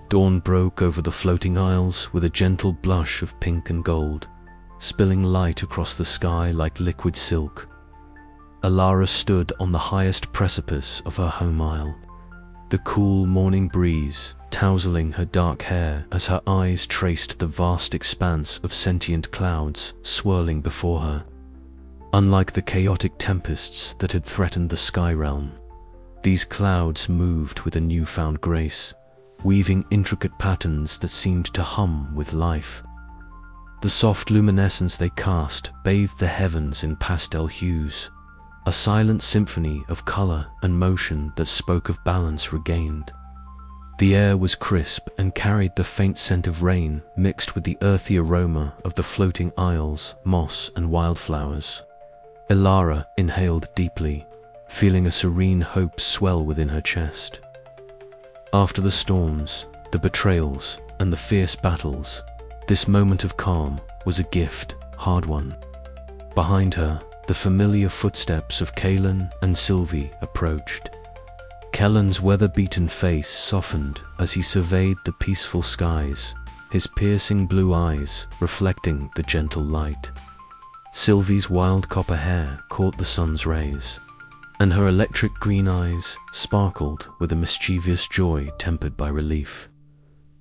Dawn broke over the floating isles with a gentle blush of pink and gold, spilling light across the sky like liquid silk. Alara stood on the highest precipice of her home isle, the cool morning breeze tousling her dark hair as her eyes traced the vast expanse of sentient clouds swirling before her. Unlike the chaotic tempests that had threatened the sky realm, these clouds moved with a newfound grace, weaving intricate patterns that seemed to hum with life. The soft luminescence they cast bathed the heavens in pastel hues, a silent symphony of color and motion that spoke of balance regained. The air was crisp and carried the faint scent of rain mixed with the earthy aroma of the floating isles, moss and wildflowers. Alara inhaled deeply, feeling a serene hope swell within her chest. After the storms, the betrayals, and the fierce battles, this moment of calm was a gift, hard-won. Behind her, the familiar footsteps of Kalen and Sylvie approached. Kellen's weather-beaten face softened as he surveyed the peaceful skies, his piercing blue eyes reflecting the gentle light. Sylvie's wild copper hair caught the sun's rays, and her electric green eyes sparkled with a mischievous joy tempered by relief.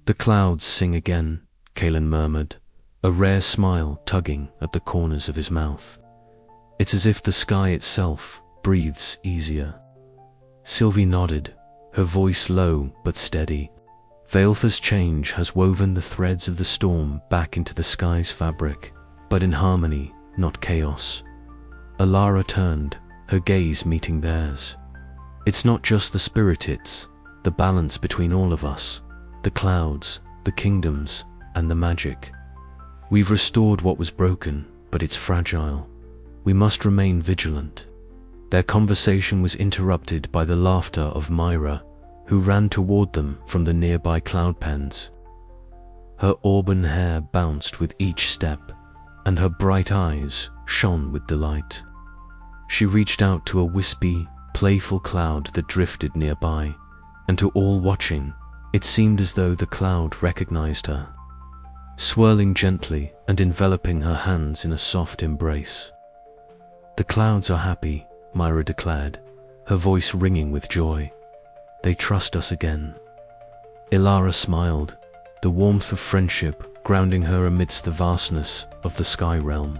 "The clouds sing again," Kalen murmured, a rare smile tugging at the corners of his mouth. "It's as if the sky itself breathes easier." Sylvie nodded, her voice low but steady. Vaeltha's change has woven the threads of the storm back into the sky's fabric, but in harmony, not chaos. Alara turned, her gaze meeting theirs. "It's not just the spirit, it's the balance between all of us, the clouds, the kingdoms, and the magic. We've restored what was broken, but it's fragile. We must remain vigilant." Their conversation was interrupted by the laughter of Myra, who ran toward them from the nearby cloud pens. Her auburn hair bounced with each step, and her bright eyes shone with delight. She reached out to a wispy, playful cloud that drifted nearby, and to all watching, it seemed as though the cloud recognized her, swirling gently and enveloping her hands in a soft embrace. "The clouds are happy," Myra declared, her voice ringing with joy. "They trust us again." Alara smiled, the warmth of friendship grounding her amidst the vastness of the sky realm.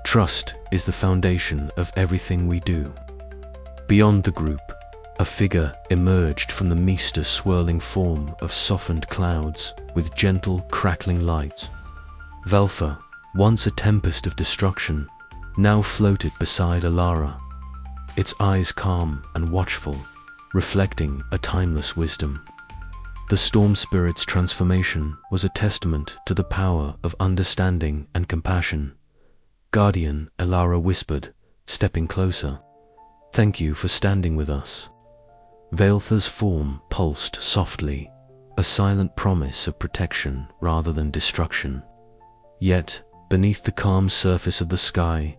"Trust is the foundation of everything we do." Beyond the group, a figure emerged from the misty swirling form of softened clouds with gentle crackling light. Vaeltha, once a tempest of destruction, now floated beside Alara, its eyes calm and watchful, reflecting a timeless wisdom. The storm spirit's transformation was a testament to the power of understanding and compassion. "Guardian," Alara whispered, stepping closer, "thank you for standing with us." Vaeltha's form pulsed softly, a silent promise of protection rather than destruction. Yet, beneath the calm surface of the sky,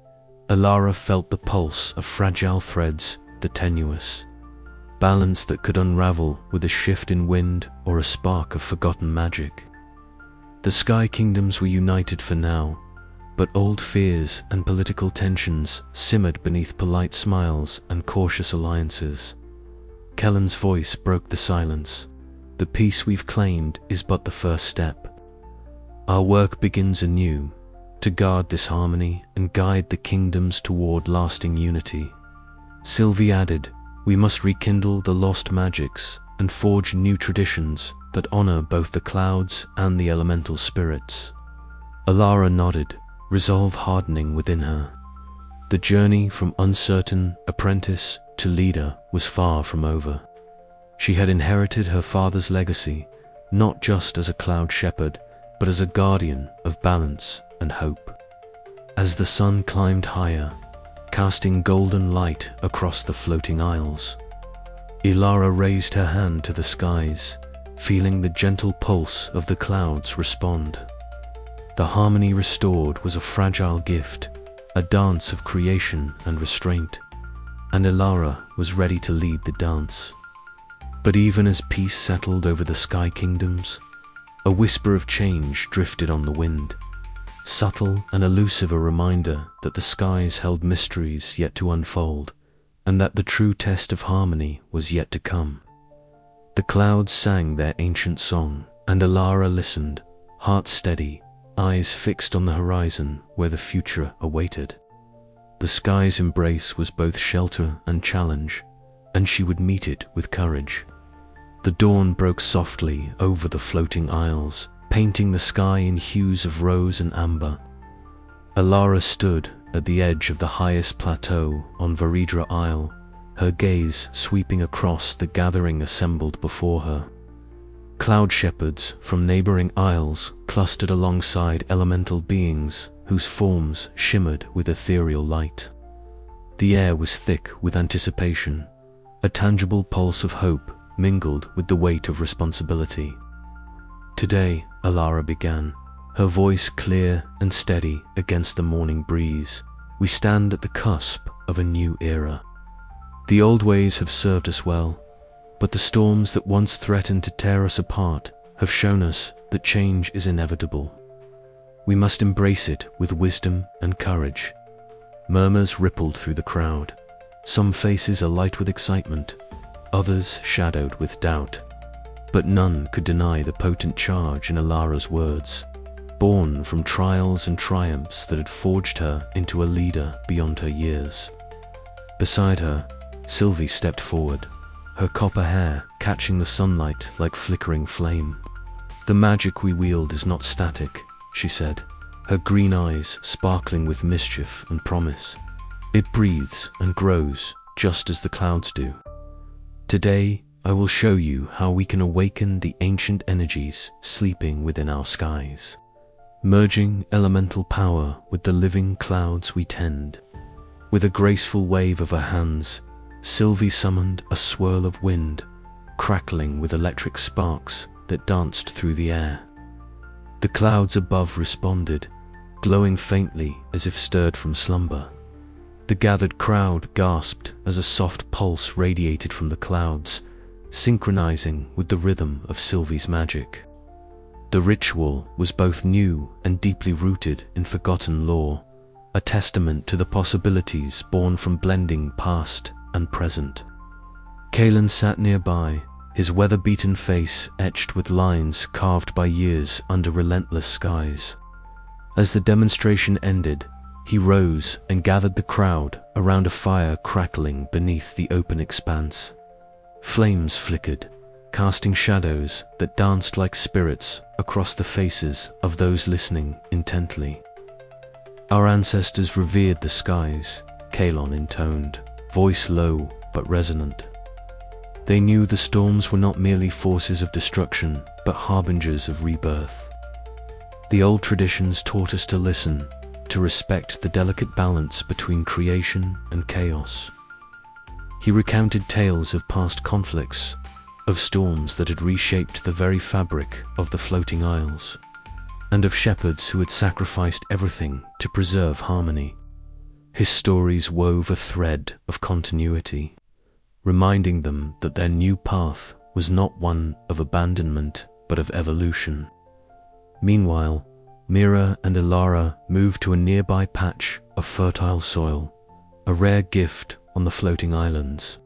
Alara felt the pulse of fragile threads, the tenuous balance that could unravel with a shift in wind or a spark of forgotten magic. The Sky Kingdoms were united for now, but old fears and political tensions simmered beneath polite smiles and cautious alliances. Kellen's voice broke the silence. "The peace we've claimed is but the first step. Our work begins anew, to guard this harmony and guide the kingdoms toward lasting unity." Sylvie added, "We must rekindle the lost magics and forge new traditions that honor both the clouds and the elemental spirits." Alara nodded, resolve hardening within her. The journey from uncertain apprentice to leader was far from over. She had inherited her father's legacy, not just as a cloud shepherd, but as a guardian of balance and hope. As the sun climbed higher, casting golden light across the floating isles, Alara raised her hand to the skies, feeling the gentle pulse of the clouds respond. The harmony restored was a fragile gift, a dance of creation and restraint, and Alara was ready to lead the dance. But even as peace settled over the sky kingdoms, a whisper of change drifted on the wind, subtle and elusive, a reminder that the skies held mysteries yet to unfold, and that the true test of harmony was yet to come. The clouds sang their ancient song, and Alara listened, heart steady, eyes fixed on the horizon where the future awaited. The sky's embrace was both shelter and challenge, and she would meet it with courage. The dawn broke softly over the floating isles, painting the sky in hues of rose and amber. Alara stood at the edge of the highest plateau on Varidra Isle, her gaze sweeping across the gathering assembled before her. Cloud shepherds from neighboring isles clustered alongside elemental beings whose forms shimmered with ethereal light. The air was thick with anticipation, a tangible pulse of hope mingled with the weight of responsibility. Today, Alara began, her voice clear and steady against the morning breeze. We stand at the cusp of a new era. The old ways have served us well, but the storms that once threatened to tear us apart have shown us that change is inevitable. We must embrace it with wisdom and courage. Murmurs rippled through the crowd, some faces alight with excitement, others shadowed with doubt. But none could deny the potent charge in Alara's words, born from trials and triumphs that had forged her into a leader beyond her years. Beside her, Sylvie stepped forward, her copper hair catching the sunlight like flickering flame. "The magic we wield is not static," she said, her green eyes sparkling with mischief and promise. "It breathes and grows just as the clouds do. Today, I will show you how we can awaken the ancient energies sleeping within our skies, merging elemental power with the living clouds we tend." With a graceful wave of her hands, Sylvie summoned a swirl of wind, crackling with electric sparks that danced through the air. The clouds above responded, glowing faintly as if stirred from slumber. The gathered crowd gasped as a soft pulse radiated from the clouds, synchronizing with the rhythm of Sylvie's magic. The ritual was both new and deeply rooted in forgotten lore, a testament to the possibilities born from blending past and present. Kalen sat nearby, his weather-beaten face etched with lines carved by years under relentless skies. As the demonstration ended, he rose and gathered the crowd around a fire crackling beneath the open expanse. Flames flickered, casting shadows that danced like spirits across the faces of those listening intently. "Our ancestors revered the skies," Kalon intoned, voice low but resonant. "They knew the storms were not merely forces of destruction, but harbingers of rebirth. The old traditions taught us to listen, to respect the delicate balance between creation and chaos." He recounted tales of past conflicts, of storms that had reshaped the very fabric of the floating isles, and of shepherds who had sacrificed everything to preserve harmony. His stories wove a thread of continuity, reminding them that their new path was not one of abandonment but of evolution. Meanwhile, Mira and Alara moved to a nearby patch of fertile soil, a rare gift on the floating islands.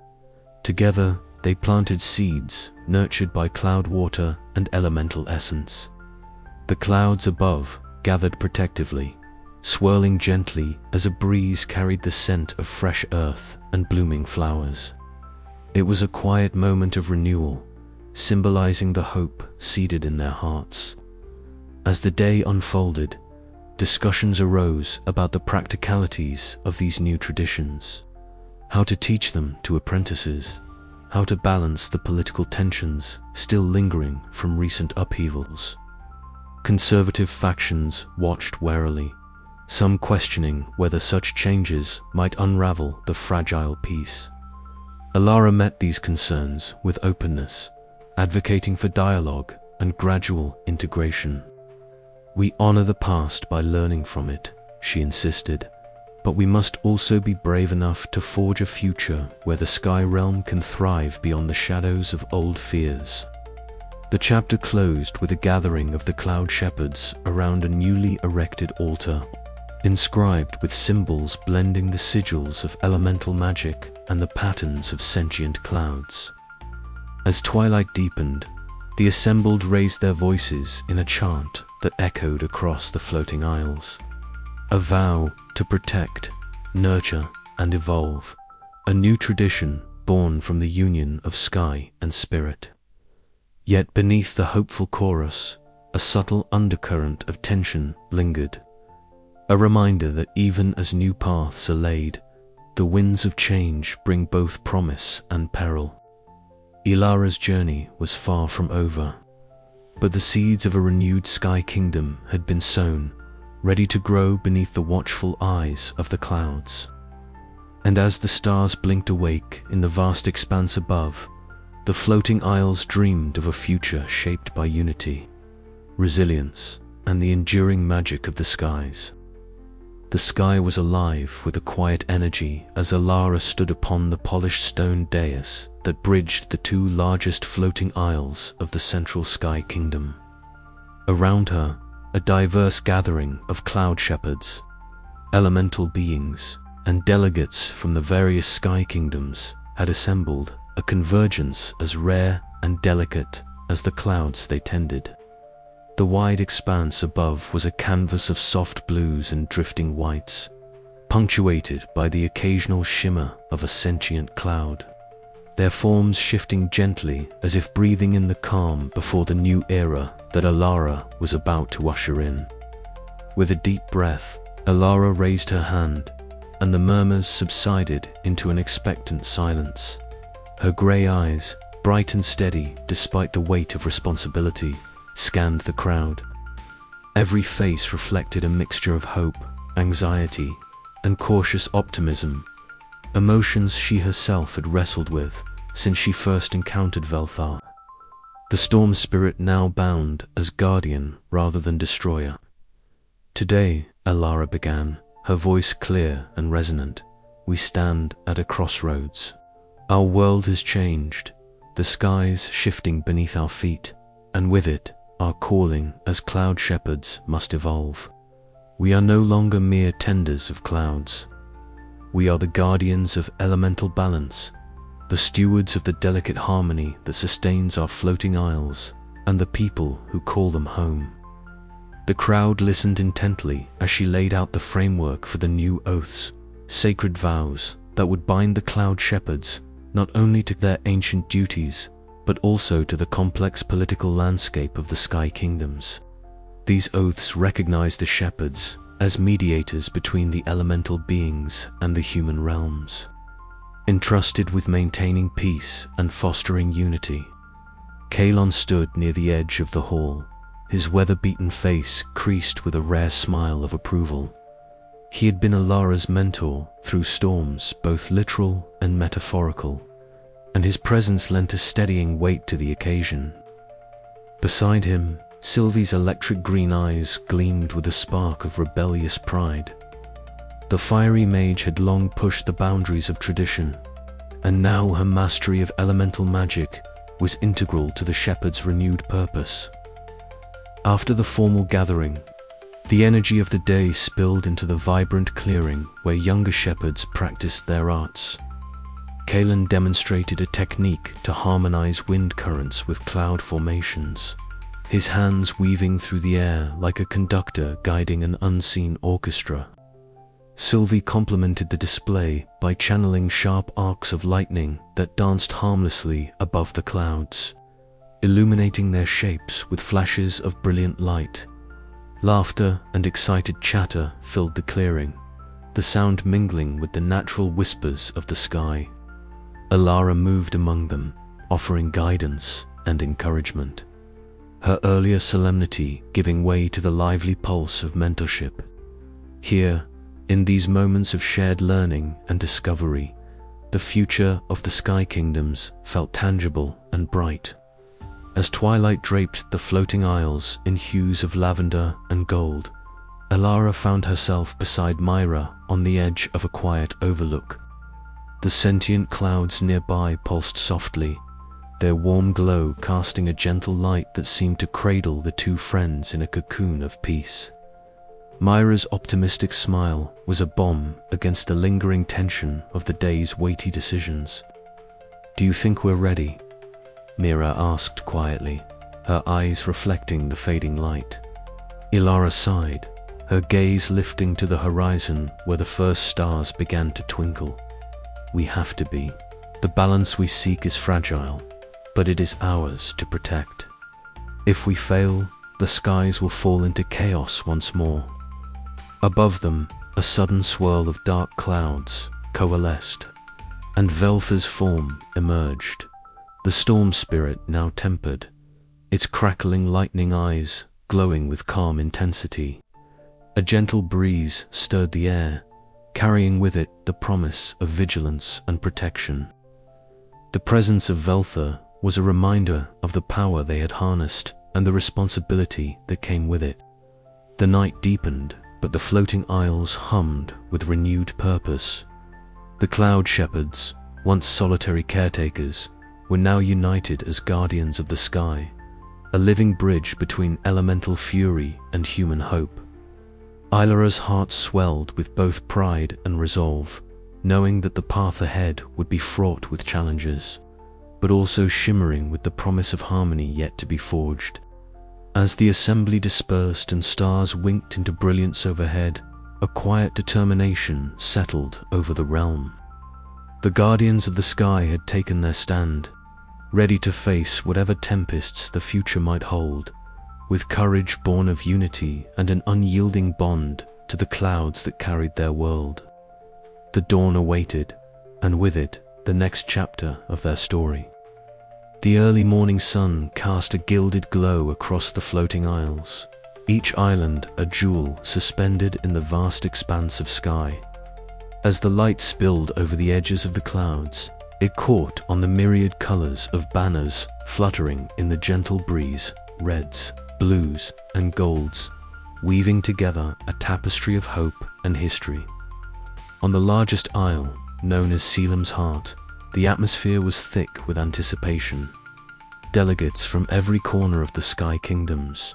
Together, they planted seeds nurtured by cloud water and elemental essence. The clouds above gathered protectively, swirling gently as a breeze carried the scent of fresh earth and blooming flowers. It was a quiet moment of renewal, symbolizing the hope seeded in their hearts. As the day unfolded, discussions arose about the practicalities of these new traditions, how to teach them to apprentices, how to balance the political tensions still lingering from recent upheavals. Conservative factions watched warily, some questioning whether such changes might unravel the fragile peace. Alara met these concerns with openness, advocating for dialogue and gradual integration. "We honor the past by learning from it," she insisted, but we must also be brave enough to forge a future where the sky realm can thrive beyond the shadows of old fears. The chapter closed with a gathering of the cloud shepherds around a newly erected altar, inscribed with symbols blending the sigils of elemental magic and the patterns of sentient clouds. As twilight deepened, the assembled raised their voices in a chant that echoed across the floating isles. A vow to protect, nurture, and evolve, a new tradition born from the union of sky and spirit. Yet beneath the hopeful chorus, a subtle undercurrent of tension lingered, a reminder that even as new paths are laid, the winds of change bring both promise and peril. Ilara's journey was far from over, but the seeds of a renewed sky kingdom had been sown, ready to grow beneath the watchful eyes of the clouds. And as the stars blinked awake in the vast expanse above, the floating isles dreamed of a future shaped by unity, resilience, and the enduring magic of the skies. The sky was alive with a quiet energy as Ilara stood upon the polished stone dais that bridged the two largest floating isles of the central sky kingdom. Around her, a diverse gathering of cloud shepherds, elemental beings, and delegates from the various sky kingdoms had assembled, a convergence as rare and delicate as the clouds they tended. The wide expanse above was a canvas of soft blues and drifting whites, punctuated by the occasional shimmer of a sentient cloud, their forms shifting gently as if breathing in the calm before the new era that Ilara was about to usher in. With a deep breath, Ilara raised her hand, and the murmurs subsided into an expectant silence. Her grey eyes, bright and steady despite the weight of responsibility, scanned the crowd. Every face reflected a mixture of hope, anxiety, and cautious optimism, emotions she herself had wrestled with since she first encountered Velthar, the storm spirit now bound as guardian rather than destroyer. Today, Ilara began, her voice clear and resonant, we stand at a crossroads. Our world has changed, the skies shifting beneath our feet, and with it, our calling as cloud shepherds must evolve. We are no longer mere tenders of clouds. We are the guardians of elemental balance, the stewards of the delicate harmony that sustains our floating isles and the people who call them home. The crowd listened intently as she laid out the framework for the new oaths, sacred vows that would bind the cloud shepherds not only to their ancient duties, but also to the complex political landscape of the Sky Kingdoms. These oaths recognize the shepherds as mediators between the elemental beings and the human realms, entrusted with maintaining peace and fostering unity. Kalon stood near the edge of the hall, his weather-beaten face creased with a rare smile of approval. He had been Ilara's mentor through storms, both literal and metaphorical, and his presence lent a steadying weight to the occasion. Beside him, Sylvie's electric green eyes gleamed with a spark of rebellious pride. The fiery mage had long pushed the boundaries of tradition, and now her mastery of elemental magic was integral to the shepherd's renewed purpose. After the formal gathering, the energy of the day spilled into the vibrant clearing where younger shepherds practiced their arts. Kalon demonstrated a technique to harmonize wind currents with cloud formations, his hands weaving through the air like a conductor guiding an unseen orchestra. Sylvie complemented the display by channeling sharp arcs of lightning that danced harmlessly above the clouds, illuminating their shapes with flashes of brilliant light. Laughter and excited chatter filled the clearing, the sound mingling with the natural whispers of the sky. Ilara moved among them, offering guidance and encouragement, her earlier solemnity giving way to the lively pulse of mentorship. Here, in these moments of shared learning and discovery, the future of the Sky Kingdoms felt tangible and bright. As twilight draped the floating isles in hues of lavender and gold, Elara found herself beside Myra on the edge of a quiet overlook. The sentient clouds nearby pulsed softly, their warm glow casting a gentle light that seemed to cradle the two friends in a cocoon of peace. Myra's optimistic smile was a balm against the lingering tension of the day's weighty decisions. "Do you think we're ready?" Myra asked quietly, her eyes reflecting the fading light. Elara sighed, her gaze lifting to the horizon where the first stars began to twinkle. "We have to be. The balance we seek is fragile, but it is ours to protect. If we fail, the skies will fall into chaos once more." Above them, a sudden swirl of dark clouds coalesced, and Veltha's form emerged, the storm spirit now tempered, its crackling lightning eyes glowing with calm intensity. A gentle breeze stirred the air, carrying with it the promise of vigilance and protection. The presence of Veltha was a reminder of the power they had harnessed and the responsibility that came with it. The night deepened, but the floating isles hummed with renewed purpose. The cloud shepherds, once solitary caretakers, were now united as guardians of the sky, a living bridge between elemental fury and human hope. Ilara's heart swelled with both pride and resolve, knowing that the path ahead would be fraught with challenges, but also shimmering with the promise of harmony yet to be forged. As the assembly dispersed and stars winked into brilliance overhead, a quiet determination settled over the realm. The guardians of the sky had taken their stand, ready to face whatever tempests the future might hold, with courage born of unity and an unyielding bond to the clouds that carried their world. The dawn awaited, and with it, the next chapter of their story. The early morning sun cast a gilded glow across the floating isles, each island a jewel suspended in the vast expanse of sky. As the light spilled over the edges of the clouds, it caught on the myriad colors of banners fluttering in the gentle breeze, reds, blues, and golds, weaving together a tapestry of hope and history. On the largest isle, known as Sealam's Heart, the atmosphere was thick with anticipation. Delegates from every corner of the Sky Kingdoms,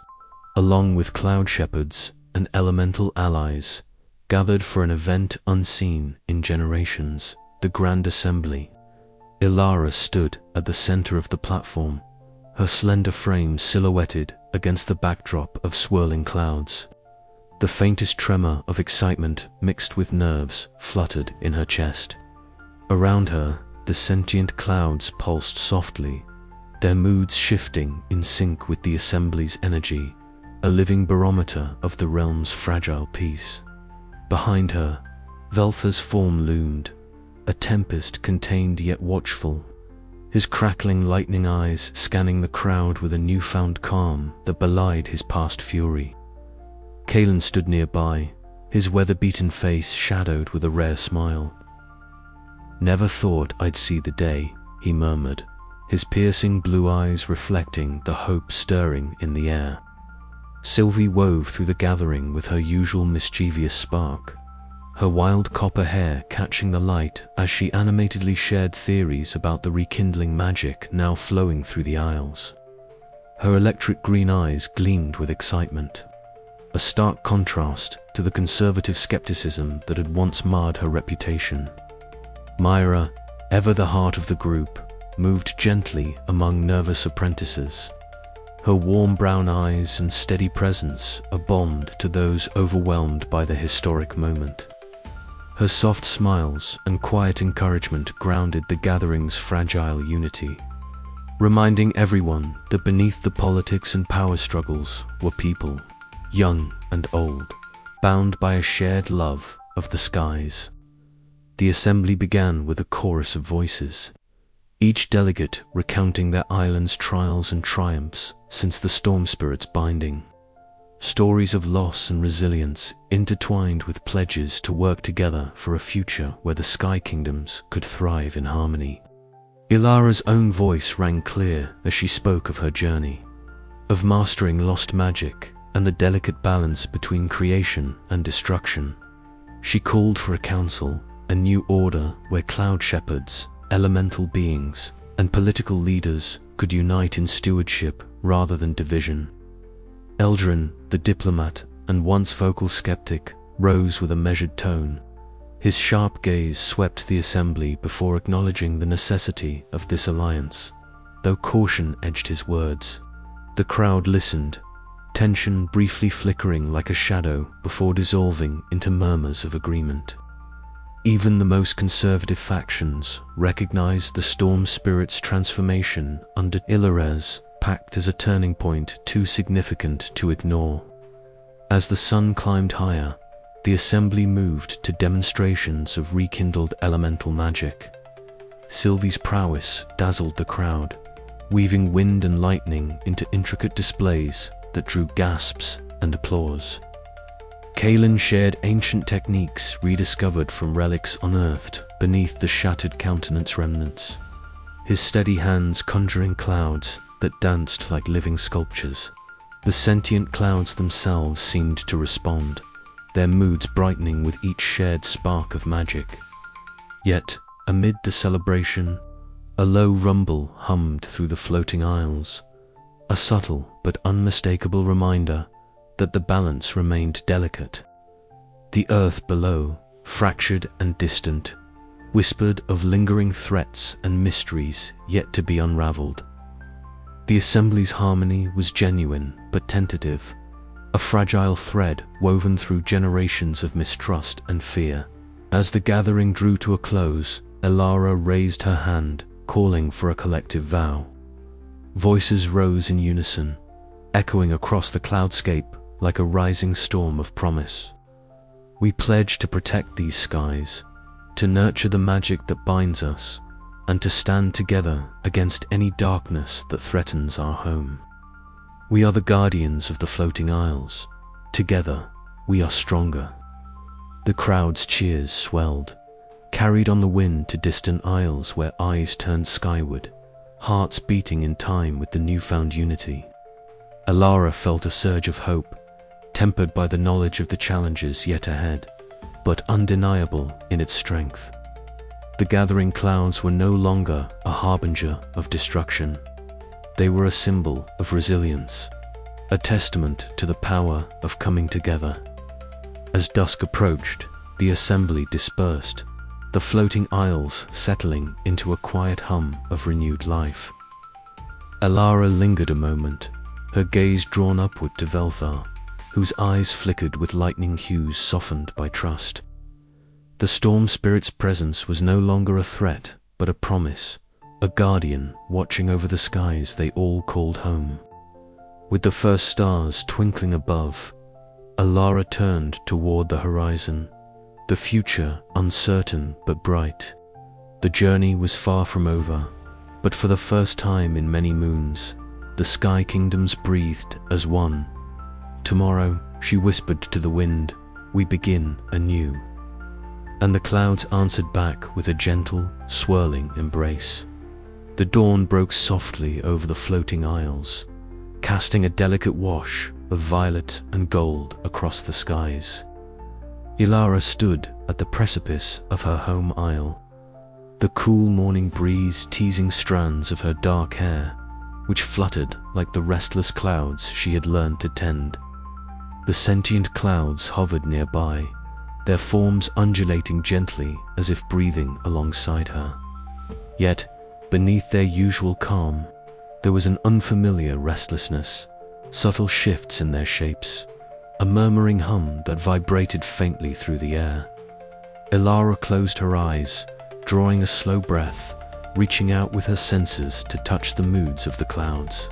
along with cloud shepherds and elemental allies, gathered for an event unseen in generations, the Grand Assembly. Elara stood at the center of the platform, her slender frame silhouetted against the backdrop of swirling clouds. The faintest tremor of excitement mixed with nerves fluttered in her chest. Around her, the sentient clouds pulsed softly, their moods shifting in sync with the assembly's energy, a living barometer of the realm's fragile peace. Behind her, Veltha's form loomed, a tempest contained yet watchful, his crackling lightning eyes scanning the crowd with a newfound calm that belied his past fury. Kalen stood nearby, his weather-beaten face shadowed with a rare smile. "Never thought I'd see the day," he murmured, his piercing blue eyes reflecting the hope stirring in the air. Sylvie wove through the gathering with her usual mischievous spark, her wild copper hair catching the light as she animatedly shared theories about the rekindling magic now flowing through the aisles. Her electric green eyes gleamed with excitement, a stark contrast to the conservative skepticism that had once marred her reputation. Myra, ever the heart of the group, moved gently among nervous apprentices, her warm brown eyes and steady presence a bond to those overwhelmed by the historic moment. Her soft smiles and quiet encouragement grounded the gathering's fragile unity, reminding everyone that beneath the politics and power struggles were people, young and old, bound by a shared love of the skies. The assembly began with a chorus of voices, each delegate recounting their island's trials and triumphs since the storm spirit's binding. Stories of loss and resilience intertwined with pledges to work together for a future where the Sky Kingdoms could thrive in harmony. Ilara's own voice rang clear as she spoke of her journey, of mastering lost magic and the delicate balance between creation and destruction. She called for a council, a new order where cloud shepherds, elemental beings, and political leaders could unite in stewardship rather than division. Eldrin, the diplomat and once vocal skeptic, rose with a measured tone. His sharp gaze swept the assembly before acknowledging the necessity of this alliance, though caution edged his words. The crowd listened, tension briefly flickering like a shadow before dissolving into murmurs of agreement. Even the most conservative factions recognized the storm spirit's transformation under Ilarez pact as a turning point too significant to ignore. As the sun climbed higher, the assembly moved to demonstrations of rekindled elemental magic. Sylvie's prowess dazzled the crowd, weaving wind and lightning into intricate displays that drew gasps and applause. Kalen shared ancient techniques rediscovered from relics unearthed beneath the shattered countenance remnants, his steady hands conjuring clouds that danced like living sculptures. The sentient clouds themselves seemed to respond, their moods brightening with each shared spark of magic. Yet, amid the celebration, a low rumble hummed through the floating aisles, a subtle but unmistakable reminder that the balance remained delicate. The earth below, fractured and distant, whispered of lingering threats and mysteries yet to be unraveled. The assembly's harmony was genuine but tentative, a fragile thread woven through generations of mistrust and fear. As the gathering drew to a close, Elara raised her hand, calling for a collective vow. Voices rose in unison, echoing across the cloudscape like a rising storm of promise. We pledge to protect these skies, to nurture the magic that binds us, and to stand together against any darkness that threatens our home. We are the guardians of the floating isles. Together, we are stronger. The crowd's cheers swelled, carried on the wind to distant isles where eyes turned skyward, hearts beating in time with the newfound unity. Elara felt a surge of hope, tempered by the knowledge of the challenges yet ahead, but undeniable in its strength. The gathering clouds were no longer a harbinger of destruction. They were a symbol of resilience, a testament to the power of coming together. As dusk approached, the assembly dispersed, the floating isles settling into a quiet hum of renewed life. Elara lingered a moment, her gaze drawn upward to Velthar, whose eyes flickered with lightning hues softened by trust. The storm spirit's presence was no longer a threat, but a promise, a guardian watching over the skies they all called home. With the first stars twinkling above, Elara turned toward the horizon, the future uncertain but bright. The journey was far from over, but for the first time in many moons, the sky kingdoms breathed as one. Tomorrow, she whispered to the wind, we begin anew. And the clouds answered back with a gentle, swirling embrace. The dawn broke softly over the floating isles, casting a delicate wash of violet and gold across the skies. Elara stood at the precipice of her home isle, the cool morning breeze teasing strands of her dark hair, which fluttered like the restless clouds she had learned to tend. The sentient clouds hovered nearby, their forms undulating gently as if breathing alongside her. Yet, beneath their usual calm, there was an unfamiliar restlessness, subtle shifts in their shapes, a murmuring hum that vibrated faintly through the air. Elara closed her eyes, drawing a slow breath, reaching out with her senses to touch the moods of the clouds.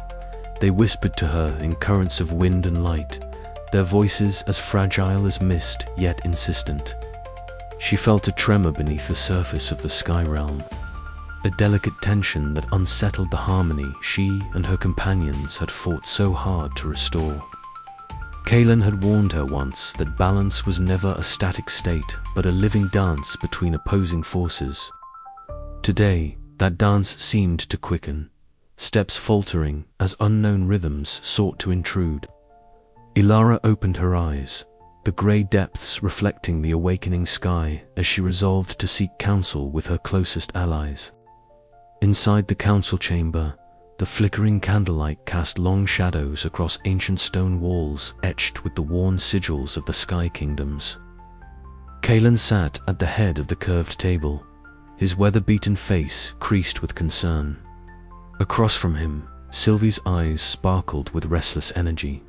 They whispered to her in currents of wind and light, their voices as fragile as mist yet insistent. She felt a tremor beneath the surface of the sky realm, a delicate tension that unsettled the harmony she and her companions had fought so hard to restore. Kalen had warned her once that balance was never a static state, but a living dance between opposing forces. Today, that dance seemed to quicken, steps faltering as unknown rhythms sought to intrude. Ilara opened her eyes, the grey depths reflecting the awakening sky as she resolved to seek counsel with her closest allies. Inside the council chamber, the flickering candlelight cast long shadows across ancient stone walls etched with the worn sigils of the Sky Kingdoms. Kalen sat at the head of the curved table, his weather-beaten face creased with concern. Across from him, Sylvie's eyes sparkled with restless energy,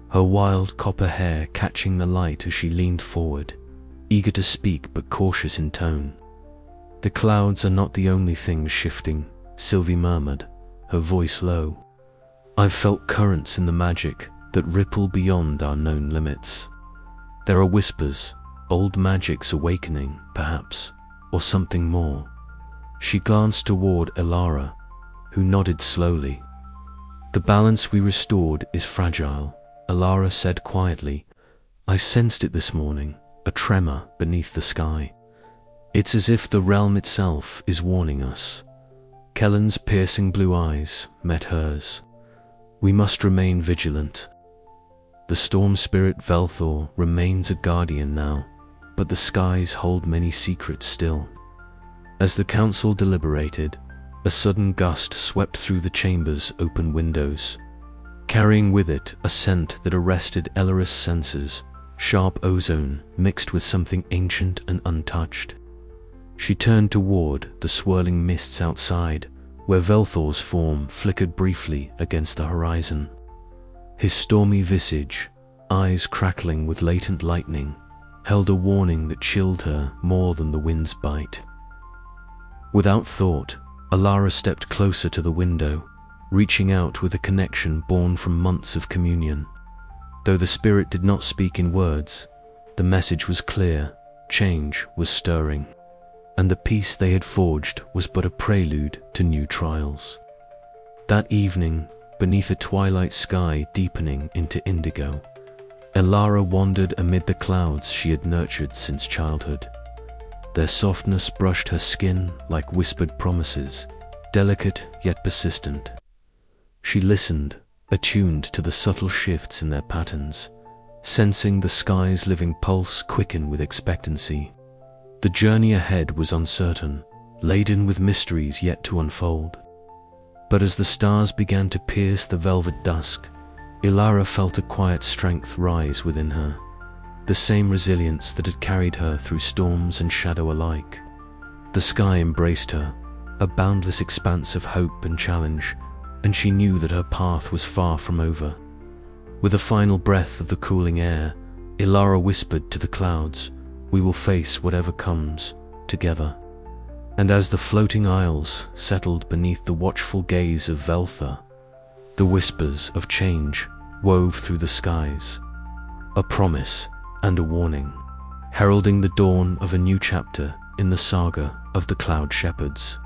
her wild copper hair catching the light as she leaned forward, eager to speak but cautious in tone. "The clouds are not the only things shifting," Sylvie murmured, her voice low. "I've felt currents in the magic that ripple beyond our known limits. There are whispers, old magic's awakening, perhaps, or something more." She glanced toward Ilara, who nodded slowly. "The balance we restored is fragile," Ilara said quietly. "I sensed it this morning, a tremor beneath the sky. It's as if the realm itself is warning us." Kellen's piercing blue eyes met hers. "We must remain vigilant. The storm spirit Velthor remains a guardian now, but the skies hold many secrets still." As the council deliberated, a sudden gust swept through the chamber's open windows, carrying with it a scent that arrested Elara's senses, sharp ozone mixed with something ancient and untouched. She turned toward the swirling mists outside, where Velthor's form flickered briefly against the horizon. His stormy visage, eyes crackling with latent lightning, held a warning that chilled her more than the wind's bite. Without thought, Ilara stepped closer to the window, reaching out with a connection born from months of communion. Though the spirit did not speak in words, the message was clear: change was stirring, and the peace they had forged was but a prelude to new trials. That evening, beneath a twilight sky deepening into indigo, Ilara wandered amid the clouds she had nurtured since childhood. Their softness brushed her skin like whispered promises, delicate yet persistent. She listened, attuned to the subtle shifts in their patterns, sensing the sky's living pulse quicken with expectancy. The journey ahead was uncertain, laden with mysteries yet to unfold. But as the stars began to pierce the velvet dusk, Ilara felt a quiet strength rise within her, the same resilience that had carried her through storms and shadow alike. The sky embraced her, a boundless expanse of hope and challenge, and she knew that her path was far from over. With a final breath of the cooling air, Ilara whispered to the clouds, "We will face whatever comes, together." And as the floating isles settled beneath the watchful gaze of Velthor, the whispers of change wove through the skies, a promise and a warning, heralding the dawn of a new chapter in the saga of the Cloud Shepherds.